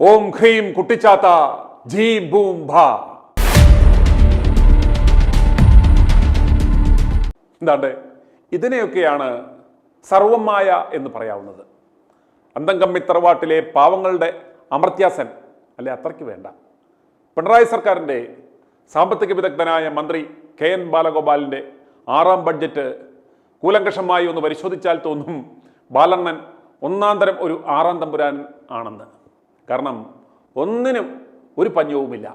ഓം ഹ്രീം കുട്ടിച്ചാത്ത ജീം ബൂം ഭ. എന്താണ്ട് ഇതിനെയൊക്കെയാണ് സർവമായ എന്ന് പറയാവുന്നത്. അന്തംകമ്മി തറവാട്ടിലെ പാവങ്ങളുടെ അമർത്യാസൻ അല്ലെ, അത്രയ്ക്ക് വേണ്ട. പിണറായി സർക്കാരിൻ്റെ സാമ്പത്തിക വിദഗ്ധനായ മന്ത്രി കെ എൻ ബാലഗോപാലിൻ്റെ 6ാം ബഡ്ജറ്റ് കൂലങ്കഷമായി ഒന്ന് പരിശോധിച്ചാൽ തോന്നും ബാലണ്ണൻ ഒന്നാം തരം ഒരു 6ാം തമ്പുരാൻ ആണെന്ന്. കാരണം ഒന്നിനും ഒരു പഞ്ഞവുമില്ല.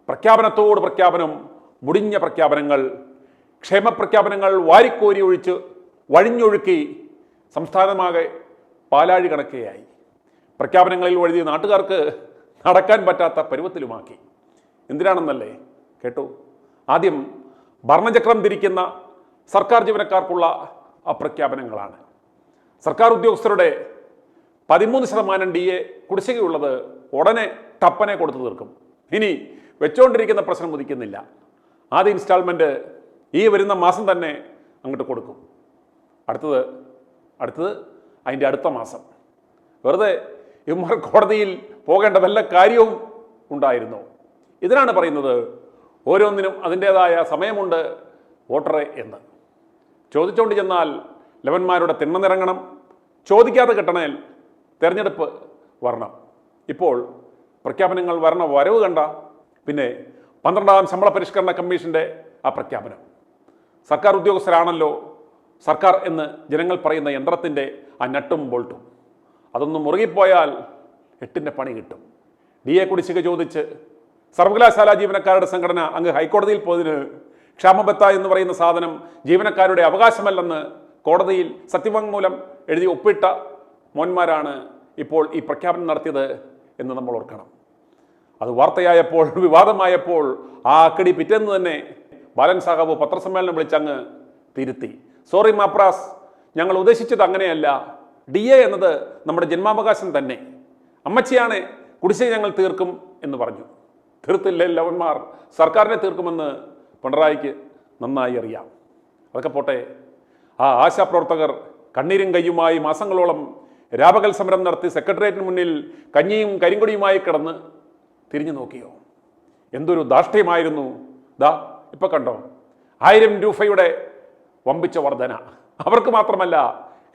പ്രഖ്യാപനത്തോട് പ്രഖ്യാപനം, മുടിഞ്ഞ പ്രഖ്യാപനങ്ങൾ, ക്ഷേമപ്രഖ്യാപനങ്ങൾ വാരിക്കോരി ഒഴിച്ച് വഴിഞ്ഞൊഴുക്കി സംസ്ഥാനമാകെ പാലാഴി കണക്കെയായി. പ്രഖ്യാപനങ്ങളിൽ വഴുതി നാട്ടുകാർക്ക് നടക്കാൻ പറ്റാത്ത പരുവത്തിലുമാക്കി. എന്തിനാണെന്നല്ലേ കേട്ടു. ആദ്യം ഭരണചക്രം തിരിക്കുന്ന സർക്കാർ ജീവനക്കാർക്കുള്ള അപ്രഖ്യാപനങ്ങളാണ്. സർക്കാർ ഉദ്യോഗസ്ഥരുടെ 13% DA കുടിശ്ശികയുള്ളത് ഉടനെ ടപ്പനെ കൊടുത്തു തീർക്കും. ഇനി വെച്ചുകൊണ്ടിരിക്കുന്ന പ്രശ്നം ഉദിക്കുന്നില്ല. ആദ്യ ഇൻസ്റ്റാൾമെൻറ്റ് ഈ വരുന്ന മാസം തന്നെ അങ്ങോട്ട് കൊടുക്കും. അടുത്തത് അതിൻ്റെ അടുത്ത മാസം. വെറുതെ ഇവർ കോടതിയിൽ പോകേണ്ട വല്ല കാര്യവും ഉണ്ടായിരുന്നു. ഇതിനാണ് പറയുന്നത് ഓരോന്നിനും അതിൻ്റേതായ സമയമുണ്ട് വോട്ടറെ എന്ന്. ചോദിച്ചുകൊണ്ട് ചെന്നാൽ ലവന്മാരുടെ തിണ്ണനിറങ്ങണം, ചോദിക്കാതെ കിട്ടണേൽ തെരഞ്ഞെടുപ്പ് വരണം. ഇപ്പോൾ പ്രഖ്യാപനങ്ങൾ വരണ വരവ് കണ്ട പിന്നെ 12ാം ശമ്പള പരിഷ്കരണ കമ്മീഷൻ്റെ ആ പ്രഖ്യാപനം. സർക്കാർ ഉദ്യോഗസ്ഥരാണല്ലോ സർക്കാർ എന്ന് ജനങ്ങൾ പറയുന്ന യന്ത്രത്തിൻ്റെ ആ നട്ടും ബോൾട്ടും. അതൊന്നും മുറുകിപ്പോയാൽ 8ൻ്റെ പണി കിട്ടും. DA കുടിശ്ശിക ചോദിച്ച് സർവകലാശാല ജീവനക്കാരുടെ സംഘടന അങ്ങ് ഹൈക്കോടതിയിൽ പോയതിന് ക്ഷാമബത്ത എന്ന് പറയുന്ന സാധനം ജീവനക്കാരുടെ അവകാശമല്ലെന്ന് കോടതിയിൽ സത്യവാങ്മൂലം എഴുതി ഒപ്പിട്ട മോന്മാരാണ് ഇപ്പോൾ ഈ പ്രഖ്യാപനം നടത്തിയത് എന്ന് നമ്മൾ ഓർക്കണം. അത് വാർത്തയായപ്പോൾ, വിവാദമായപ്പോൾ ആ അക്കടി പിറ്റേന്ന് തന്നെ ബാലൻ സാഹബ് പത്രസമ്മേളനം വിളിച്ചങ്ങ് തിരുത്തി. സോറി മാപ്രാസ്, ഞങ്ങൾ ഉദ്ദേശിച്ചത് അങ്ങനെയല്ല. DA എന്നത് നമ്മുടെ ജന്മാവകാശം തന്നെ. അമ്മച്ചിയാണ് കുടിശ്ശിക ഞങ്ങൾ തീർക്കും എന്ന് പറഞ്ഞു. തീർത്തില്ലേ ലവന്മാർ, സർക്കാരിനെ തീർക്കുമെന്ന് പിണറായിക്ക് നന്നായി അറിയാം. അതൊക്കെ പോട്ടെ, ആ ആശാപ്രവർത്തകർ കണ്ണീരും കയ്യുമായി മാസങ്ങളോളം രാപകൽ സമരം നടത്തി സെക്രട്ടേറിയറ്റിന് മുന്നിൽ കഞ്ഞിയും കരിങ്കൊടിയുമായി കിടന്ന് തിരിഞ്ഞു നോക്കിയോ? എന്തൊരു ധാർഷ്ട്യമായിരുന്നു. ദാ ഇപ്പം കണ്ടോ, 1000 രൂപയുടെ വമ്പിച്ച വർധന. അവർക്ക് മാത്രമല്ല,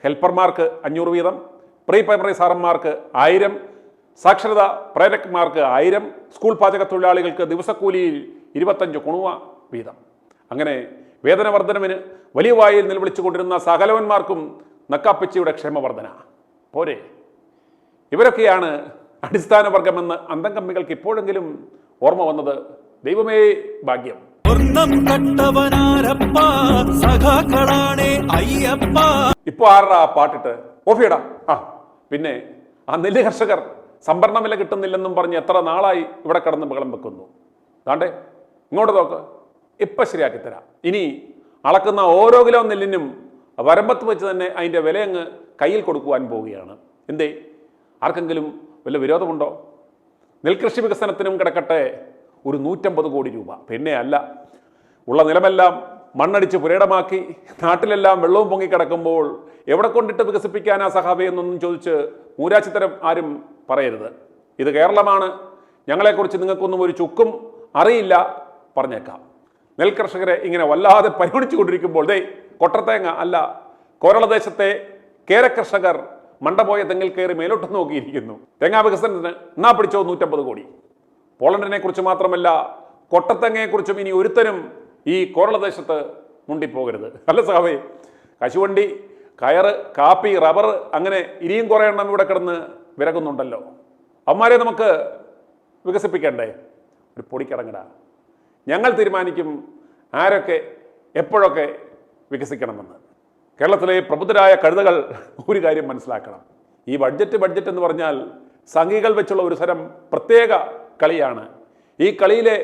ഹെൽപ്പർമാർക്ക് 500 വീതം, പ്രീ പ്രൈമറി സാറന്മാർക്ക് 1000, സാക്ഷരതാ പ്രേരകന്മാർക്ക് 1000, സ്കൂൾ പാചക തൊഴിലാളികൾക്ക് ദിവസക്കൂലിയിൽ 25 കുണുവ വീതം. അങ്ങനെ വേതന വർധനവിന് വലിയ വായിൽ നിലവിളിച്ചുകൊണ്ടിരുന്ന സകലവന്മാർക്കും നക്കാപ്പിച്ചയുടെ ക്ഷേമവർധന പോരെ? ഇവരൊക്കെയാണ് അടിസ്ഥാന വർഗമെന്ന് അന്തംകമ്മികൾക്ക് ഇപ്പോഴെങ്കിലും ഓർമ്മ വന്നത്. ദൈവമേ ഭാഗ്യം. ഇപ്പൊ ആരുടെ ആ പാട്ടിട്ട് ഓഫിയടാ. പിന്നെ ആ നെല്ല് കർഷകർ സംഭരണ വില കിട്ടുന്നില്ലെന്നും പറഞ്ഞ് എത്ര നാളായി ഇവിടെ കിടന്ന് ബഹളം വെക്കുന്നു. താണ്ടേ ഇങ്ങോട്ട് നോക്ക്, ഇപ്പൊ ശരിയാക്കി തരാം. ഇനി അളക്കുന്ന ഓരോ കിലോ നെല്ലിനും വരമ്പത്ത് വെച്ച് തന്നെ അതിൻ്റെ വിലയങ്ങ് കയ്യിൽ കൊടുക്കുവാൻ പോവുകയാണ്. എന്തേ, ആർക്കെങ്കിലും വല്ല വിരോധമുണ്ടോ? നെൽകൃഷി വികസനത്തിനും കിടക്കട്ടെ ഒരു 150 കോടി രൂപ. പിന്നെ അല്ല, ഉള്ള നിലമെല്ലാം മണ്ണടിച്ച് പുരയിടമാക്കി നാട്ടിലെല്ലാം വെള്ളവും പൊങ്ങിക്കിടക്കുമ്പോൾ എവിടെ കൊണ്ടിട്ട് വികസിപ്പിക്കാനാ സഹാബേ എന്നൊന്നും ചോദിച്ച് മൂരാച്ചിത്തരം ആരും പറയരുത്. ഇത് കേരളമാണ്, ഞങ്ങളെക്കുറിച്ച് നിങ്ങൾക്കൊന്നും ഒരു ചുക്കും അറിയില്ല പറഞ്ഞേക്കാം. നെൽകർഷകരെ ഇങ്ങനെ വല്ലാതെ പരിഗണിച്ചു കൊണ്ടിരിക്കുമ്പോൾ ദേ കൊട്ടത്തേങ്ങ അല്ല, കോരളദേശത്തെ കേരകർഷകർ മണ്ടപോയ തെങ്ങിൽ കയറി മേലോട്ട് നോക്കിയിരിക്കുന്നു. തേങ്ങാ വികസനത്തിന് എന്നാ പിടിച്ചോ 150 കോടി. പോളണ്ടിനെ കുറിച്ച് മാത്രമല്ല, കൊട്ടത്തേങ്ങയെക്കുറിച്ചും ഇനി ഒരുത്തനും ഈ കോരളദേശത്ത് മുണ്ടിപ്പോകരുത്. അല്ല സാവേ, കശുവണ്ടി, കയറ്, കാപ്പി, റബ്ബർ, അങ്ങനെ ഇനിയും കുറേ എണ്ണം ഇവിടെ കിടന്ന് വിരകുന്നുണ്ടല്ലോ. അവന്മാരെ നമുക്ക് വികസിപ്പിക്കണ്ടേ? ഒരു പൊടിക്കടങ്ങട. ഞങ്ങൾ തീരുമാനിക്കും ആരൊക്കെ എപ്പോഴൊക്കെ വികസിക്കണമെന്ന്. കേരളത്തിലെ പ്രബുദ്ധരായ കഴുതകൾ ഒരു കാര്യം മനസ്സിലാക്കണം. ഈ ബഡ്ജറ്റ് എന്ന് പറഞ്ഞാൽ സംഘികൾ വെച്ചുള്ള ഒരു തരം പ്രത്യേക കളിയാണ്. ഈ കളിയിലെ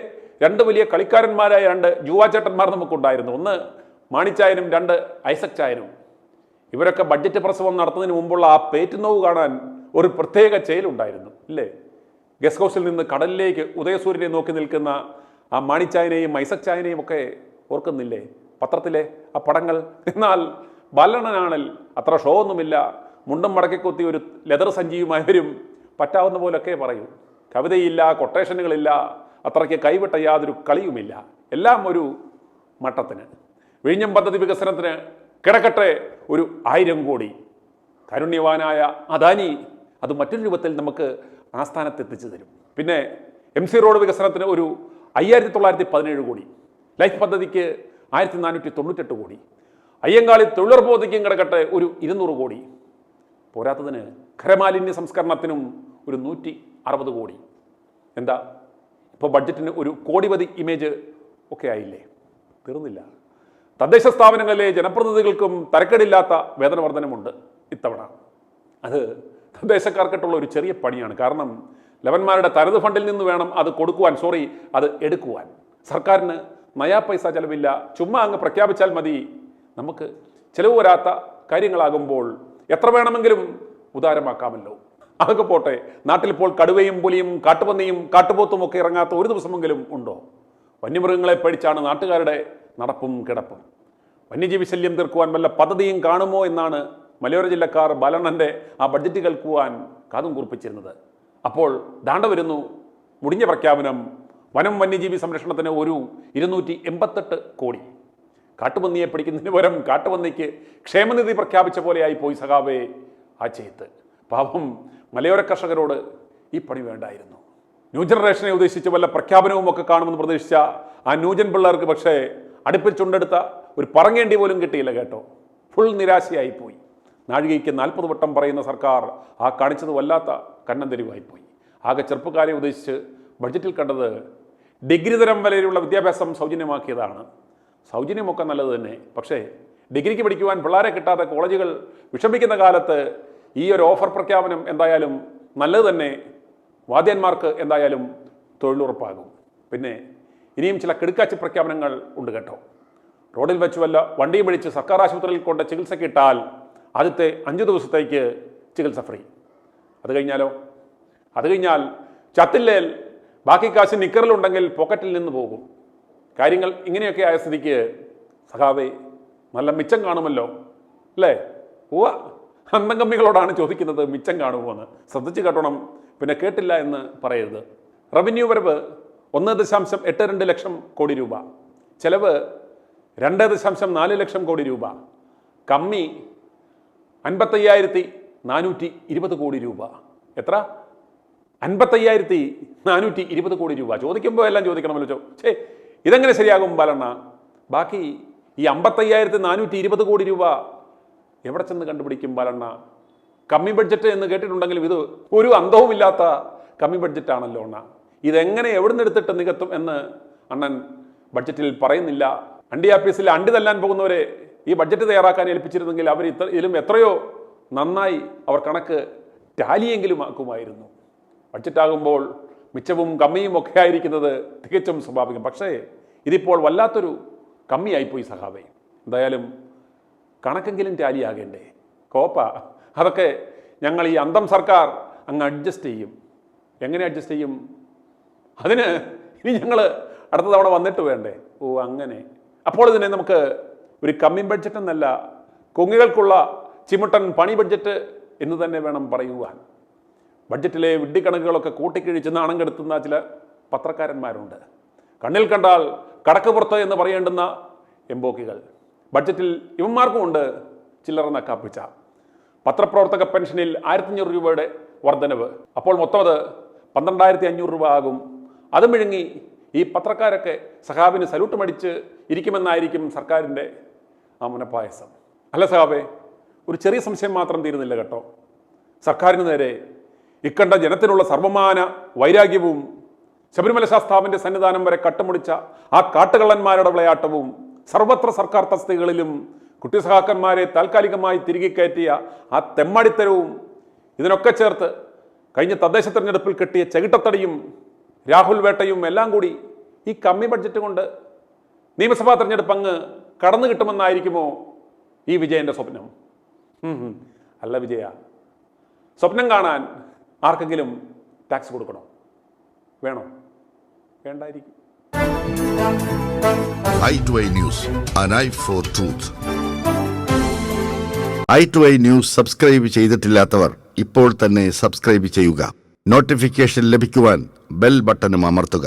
2 വലിയ കളിക്കാരന്മാരായ 2 ജൂവാച്ചേട്ടന്മാർ നമുക്കുണ്ടായിരുന്നു. ഒന്ന് മാണിച്ചായനും 2 ഐസക് ചായനും. ഇവരൊക്കെ ബഡ്ജറ്റ് പ്രസവം നടത്തുന്നതിന് മുമ്പുള്ള ആ പേറ്റുനോവ് കാണാൻ ഒരു പ്രത്യേക ചെയ്യലുണ്ടായിരുന്നു ഇല്ലേ? ഗസ്റ്റ് ഹൗസിൽ നിന്ന് കടലിലേക്ക് ഉദയസൂര്യനെ നോക്കി നിൽക്കുന്ന ആ മാണിച്ചായനെയും ഐസക് ചായനെയും ഒക്കെ ഓർക്കുന്നില്ലേ പത്രത്തിലെ ആ പടങ്ങൾ? എന്നാൽ ബാലണ്ണനാണിൽ അത്ര ഷോ ഒന്നുമില്ല. മുണ്ടും മടക്കിക്കൊത്തി ഒരു ലെതർ സഞ്ചിയുമായി വരും. പറ്റാവുന്ന പോലൊക്കെ പറയൂ. കവിതയില്ല, കൊട്ടേഷനുകളില്ല, അത്രയ്ക്ക് കൈവിട്ട യാതൊരു കളിയുമില്ല. എല്ലാം ഒരു മട്ടത്തിന്. വിഴിഞ്ഞം പദ്ധതി വികസനത്തിന് കിടക്കട്ടെ ഒരു 1000 കോടി. കാരുണ്യവാനായ അദാനി അത് മറ്റൊരു രൂപത്തിൽ നമുക്ക് ആസ്ഥാനത്തെത്തിച്ചു തരും. പിന്നെ MC റോഡ് വികസനത്തിന് ഒരു 5917 കോടി. ലൈഫ് പദ്ധതിക്ക് 1498 കോടി. അയ്യങ്കാളി തൊഴിലുറപ്പ് പദ്ധതിക്കും കിടക്കട്ടെ ഒരു 200 കോടി. പോരാത്തതിന് ഖരമാലിന്യ സംസ്കരണത്തിനും ഒരു 160 കോടി. എന്താ ഇപ്പോൾ ബഡ്ജറ്റിന് ഒരു കോടിപതി ഇമേജ് ഒക്കെ ആയില്ലേ? തീർന്നില്ല. തദ്ദേശ സ്ഥാപനങ്ങളിലെ ജനപ്രതിനിധികൾക്കും തരക്കേടില്ലാത്ത വേതന വർധനമുണ്ട് ഇത്തവണ. അത് തദ്ദേശക്കാർക്കിട്ടുള്ള ഒരു ചെറിയ പണിയാണ്. കാരണം ലവന്മാരുടെ തനത് ഫണ്ടിൽ നിന്ന് വേണം അത് കൊടുക്കുവാൻ, അത് എടുക്കുവാൻ. സർക്കാരിന് നയാ പൈസ ചെലവില്ല. ചുമ്മാ അങ്ങ് പ്രഖ്യാപിച്ചാൽ മതി. നമുക്ക് ചെലവ് വരാത്ത കാര്യങ്ങളാകുമ്പോൾ എത്ര വേണമെങ്കിലും ഉദാരമാക്കാമല്ലോ. അതൊക്കെ പോട്ടെ. നാട്ടിലിപ്പോൾ കടുവയും പുലിയും കാട്ടുപന്നിയും കാട്ടുപോത്തും ഒക്കെ ഇറങ്ങാത്ത ഒരു ദിവസമെങ്കിലും ഉണ്ടോ? വന്യമൃഗങ്ങളെ പേടിച്ചാണ് നാട്ടുകാരുടെ നടപ്പും കിടപ്പും. വന്യജീവി ശല്യം തീർക്കുവാൻ വല്ല പദ്ധതിയും കാണുമോ എന്നാണ് മലയോര ജില്ലക്കാർ ബാലണ്ണൻ്റെ ആ ബഡ്ജറ്റ് കേൾക്കുവാൻ കാതും കുറിപ്പിച്ചിരുന്നത്. അപ്പോൾ ദാണ്ട വരുന്നു മുടിഞ്ഞ പ്രഖ്യാപനം. വനം വന്യജീവി സംരക്ഷണത്തിന് ഒരു 288 കോടി. കാട്ടുപന്നിയെ പിടിക്കുന്നതിന് പകരം കാട്ടുപന്നിക്ക് ക്ഷേമനിധി പ്രഖ്യാപിച്ച പോലെയായി പോയി സഖാവേ ആ ചെയ്ത്ത്. പാവം മലയോര കർഷകരോട് ഈ പണി വേണ്ടായിരുന്നു. ന്യൂ ജനറേഷനെ ഉദ്ദേശിച്ച് വല്ല പ്രഖ്യാപനവും ഒക്കെ കാണുമെന്ന് പ്രതീക്ഷിച്ച ആ ന്യൂജൻ പിള്ളേർക്ക് പക്ഷേ അടുപ്പിൽ ചുണ്ടെടുത്ത ഒരു പറങ്ങേണ്ടി പോലും കിട്ടിയില്ല കേട്ടോ. ഫുൾ നിരാശയായിപ്പോയി. നാഴികയ്ക്ക് 40 വട്ടം പറയുന്ന സർക്കാർ ആ കാണിച്ചത് വല്ലാത്ത കന്നന്തിരിവായിപ്പോയി. ആകെ ചെറുപ്പക്കാരെ ഉദ്ദേശിച്ച് ബഡ്ജറ്റിൽ കണ്ടത് ഡിഗ്രി തരം വരെയുള്ള വിദ്യാഭ്യാസം സൗജന്യമാക്കിയതാണ്. സൗജന്യമൊക്കെ നല്ലത് തന്നെ. പക്ഷേ ഡിഗ്രിക്ക് പഠിക്കുവാൻ പിള്ളേരെ കിട്ടാതെ കോളേജുകൾ വിഷമിക്കുന്ന കാലത്ത് ഈ ഒരു ഓഫർ പ്രഖ്യാപനം എന്തായാലും നല്ലത് തന്നെ. വാദ്യന്മാർക്ക് എന്തായാലും തൊഴിലുറപ്പാകും. പിന്നെ ഇനിയും ചില കിടുക്കാച്ചി പ്രഖ്യാപനങ്ങൾ ഉണ്ട് കേട്ടോ. റോഡിൽ വെച്ച് വല്ല വണ്ടിയും പിടിച്ച് സർക്കാർ ആശുപത്രിയിൽ കൊണ്ട് ചികിത്സയ്ക്ക് ഇട്ടാൽ ആദ്യത്തെ 5 ദിവസത്തേക്ക് ചികിത്സ ഫ്രീ. അത് കഴിഞ്ഞാലോ? അത് കഴിഞ്ഞാൽ ചത്തില്ലേൽ ബാക്കി കാശ് നിക്കറിലുണ്ടെങ്കിൽ പോക്കറ്റിൽ നിന്ന് പോകും. കാര്യങ്ങൾ ഇങ്ങനെയൊക്കെ ആയ സ്ഥിതിക്ക് സഖാവേ നല്ല മിച്ചം കാണുമല്ലോ അല്ലേ? അന്തംകമ്മികളോടാണ് ചോദിക്കുന്നത് മിച്ചം കാണുമോ എന്ന്. ശ്രദ്ധിച്ച് കേട്ടോണം, പിന്നെ കേട്ടില്ല എന്ന് പറയരുത്. റവന്യൂ വരവ് 1.82 ലക്ഷം കോടി രൂപ. ചെലവ് 2.4 ലക്ഷം കോടി രൂപ. കമ്മി 55,420 കോടി രൂപ. എത്ര? 55,420 കോടി രൂപ. ചോദിക്കുമ്പോൾ എല്ലാം ചോദിക്കണമല്ലോ. ഇതെങ്ങനെ ശരിയാകും ബാലണ്ണ? ബാക്കി ഈ 55,420 കോടി രൂപ എവിടെ ചെന്ന് കണ്ടുപിടിക്കും ബാലണ്ണ? കമ്മി ബഡ്ജറ്റ് എന്ന് കേട്ടിട്ടുണ്ടെങ്കിലും ഇത് ഒരു അന്തവുമില്ലാത്ത കമ്മി ബഡ്ജറ്റാണല്ലോ അണ്ണ. ഇതെങ്ങനെ എവിടുന്ന് എടുത്തിട്ട് നികത്തും എന്ന് അണ്ണൻ ബഡ്ജറ്റിൽ പറയുന്നില്ല. അണ്ടി ആഫീസിൽ അണ്ടി തല്ലാൻ പോകുന്നവരെ ഈ ബഡ്ജറ്റ് തയ്യാറാക്കാൻ ഏൽപ്പിച്ചിരുന്നെങ്കിൽ അവർ ഇതിലും എത്രയോ നന്നായി അവർ കണക്ക് ടാലിയെങ്കിലും ആക്കുമായിരുന്നു. ബഡ്ജറ്റാകുമ്പോൾ മിച്ചവും കമ്മിയും ഒക്കെ ആയിരിക്കുന്നത് തികച്ചും സ്വാഭാവികം. പക്ഷേ ഇതിപ്പോൾ വല്ലാത്തൊരു കമ്മിയായിപ്പോയി സഖാവേ. എന്തായാലും കണക്കെങ്കിലും ടാലിയാകേണ്ടേ? കോപ്പ അതൊക്കെ ഞങ്ങൾ ഈ അന്തം സർക്കാർ അങ്ങ് അഡ്ജസ്റ്റ് ചെയ്യും. എങ്ങനെ അഡ്ജസ്റ്റ് ചെയ്യും? അതിന് ഇനി ഞങ്ങൾ അടുത്ത തവണ വന്നിട്ട് വേണ്ടേ? അങ്ങനെ. അപ്പോൾ ഇതിനെ നമുക്ക് ഒരു കമ്മി ബഡ്ജറ്റ് എന്നല്ല, കൊങ്ങികൾക്കുള്ള ചിമുട്ടൻ പണി ബഡ്ജറ്റ് എന്ന് തന്നെ വേണം പറയുവാൻ. ബഡ്ജറ്റിലെ വിഡ്ഢിക്കണക്കുകളൊക്കെ കൂട്ടിക്കിഴിച്ച് നാണം കെടുത്തുന്ന ചില പത്രക്കാരന്മാരുണ്ട്. കണ്ണിൽ കണ്ടാൽ കടക്ക് പുറത്ത് എന്ന് പറയേണ്ടുന്ന എംബോക്കികൾ. ബഡ്ജറ്റിൽ ഇവന്മാർക്കും ഉണ്ട് ചില്ലറ നക്കാപ്പിച്ച. പത്രപ്രവർത്തക പെൻഷനിൽ 1500 രൂപയുടെ വർധനവ്. അപ്പോൾ മൊത്തം അത് 12,500 രൂപ ആകും. അത് മിഴുങ്ങി ഈ പത്രക്കാരൊക്കെ സഖാബിന് സല്യൂട്ട് മടിച്ച് ഇരിക്കുമെന്നായിരിക്കും സർക്കാരിൻ്റെ ആ മുനപ്പായസം. അല്ല സഖാബേ, ഒരു ചെറിയ സംശയം മാത്രം തീരുന്നില്ല കേട്ടോ. സർക്കാരിന് നേരെ ഇക്കണ്ട ജനത്തിനുള്ള സർവമാന വൈരാഗ്യവും ശബരിമല ശാസ്താവിൻ്റെ സന്നിധാനം വരെ കട്ടുമുടിച്ച ആ കാട്ടുകള്ളന്മാരുടെ വിളയാട്ടവും സർവത്ര സർക്കാർ തസ്തികകളിലും കുട്ടിസഹാക്കന്മാരെ താൽക്കാലികമായി തിരികെ കയറ്റിയ ആ തെമ്മാടിത്തരവും ഇതിനൊക്കെ ചേർത്ത് കഴിഞ്ഞ തദ്ദേശ തെരഞ്ഞെടുപ്പിൽ കിട്ടിയ ചെകിട്ടത്തടിയും രാഹുൽ വേട്ടയും എല്ലാം കൂടി ഈ കമ്മി ബഡ്ജറ്റ് കൊണ്ട് നിയമസഭാ തെരഞ്ഞെടുപ്പ് അങ്ങ് കടന്നു കിട്ടുമെന്നായിരിക്കുമോ ഈ വിജയൻ്റെ സ്വപ്നം? അല്ല വിജയ, സ്വപ്നം കാണാൻ ആർക്കെങ്കിലും ടാക്സ് കൊടുക്കണോ? വേണോ? വേണ്ടായിരിക്കും. i2i News, an eye for truth. i2i News subscribe ചെയ്തിട്ടില്ലാത്തവർ ഇപ്പോൾ തന്നെ സബ്സ്ക്രൈബ് ചെയ്യുക. നോട്ടിഫിക്കേഷൻ ലഭിക്കുവാൻ ബെൽ ബട്ടണും അമർത്തുക.